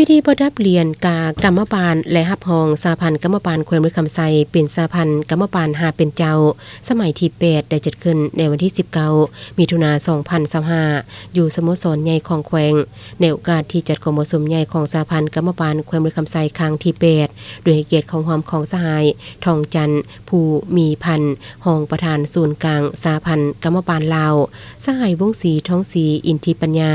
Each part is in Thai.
พิธีประดับเรียนกรรมบาลและหับหองสาพันธ์กรรมบาลแขวงมือคำไซเป็นสาพันธ์กรรมบาลหาเป็นเจ้าสมัยที่8ได้จัดขึ้นในวันที่19มิถุนายน2025อยู่สโมสรใหญ่ของแขวงในโอกาสที่จัดกรมสมใหญ่ของสาพันธ์กรรมบาลแขวงมือคำไซครั้งที่8โดยให้เกียรติของความของสหายทองจันทร์ผู้มีพันธ์ห้องประธานศูนย์กลางสาพันธ์กรรมบาลลาวสหายวงศรีท้องศรีอินทิปัญญา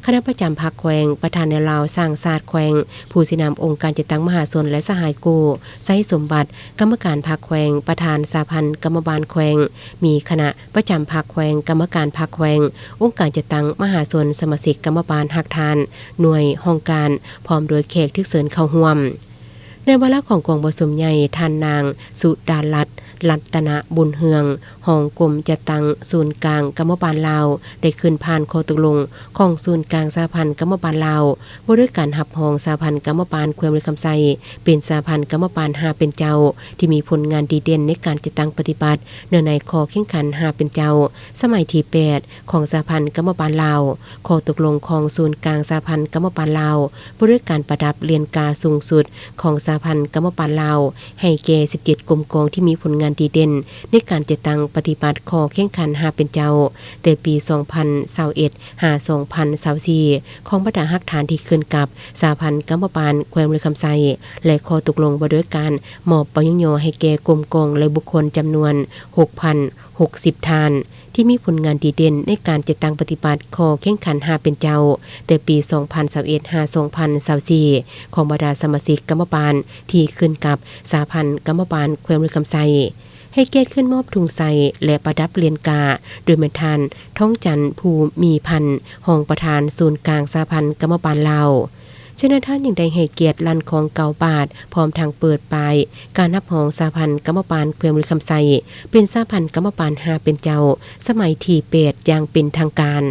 คณะประจำพรรคแขวงประธานในลาวสร้างศาสตร์แขวงผู้สินำองค์การจัดตั้งมหาชนและสหายกูไซสมบัติกรรมการพรรคแขวงประธานสาพันธ์กรรมบาลแขวงมีคณะประจำพรรคแขวงกรรมการพรรคแขวงองค์การจัดตั้งมหาชนสมาชิกกรรมบาลหักทานหน่วยห้องการพร้อมโดยแขกที่เสริญเข้าร่วมในวาระของกองผสมใหญ่ท่านนางสุดารัตนบุญเฮืองห้องกรมจัดตั้งศูนย์กลางกรรมบาลลาวได้ขึ้นผ่านข้อตกลงของศูนย์กลางสหพันธ์กรรมบาลลาวว่าด้วยการหับห้องสหพันธ์กรรมบาลแขวงมือคำไซเป็นสหพันธ์กรรมบาล5เป็นเจ้าที่มีผลงานดีเด่นในการจัดตั้งปฏิบัติเนื่องในข้อแข่งขัน5เป็นเจ้าสมัยที่8ของสหพันธ์กรรมบาลลาวข้อตกลงของศูนย์กลางสหพันธ์กรรมบาลลาวว่าด้วยการประดับเรียนกาสูงสุดของสหพันธ์กรรมบาลลาวให้แก่17กรมกองที่มีผลงานดีเด่นในการจัดตั้งปฏิบัติข้อแข่งขัน5เป็นเจ้าแต่ปี2021 2024ของบรรดาหักฐานที่ขึ้นกับสหพันธ์กรรมบาลแขวงมือคำไซและข้อตกลงว่าด้วยการมอบปยยให้แก่กรมกองและบุคคลจำนวน 6,060 ท่านที่มีผลงานดีเด่นในการจัดตั้งปฏิบัติข้อแข่งขัน5เป็นเจ้าแต่ปี2021-2024ของบรรดาสมาชิกกรรมบาลที่ขึ้นกับสหพันธ์กรรมบาลแขวงมือคำไซให้เกียรติขึ้นมอบทุงใส่และประดับเรียนกาโดยเมทานท้องจันทร์ภูมีพันธ์ห้องประธานศูนย์กลางสหพันธ์กรรมบาลลาวเช่นนั้นท่านยังได้ให้เกียรติลั่นของเก่าบาทพร้อมทางเปิดปลายการนับห้องสหพันธ์กรรมบาลแขวงมือคำไซเป็นสหพันธ์กรรมบาล5เป็นเจ้าสมัยที่8อย่างเป็นทางการ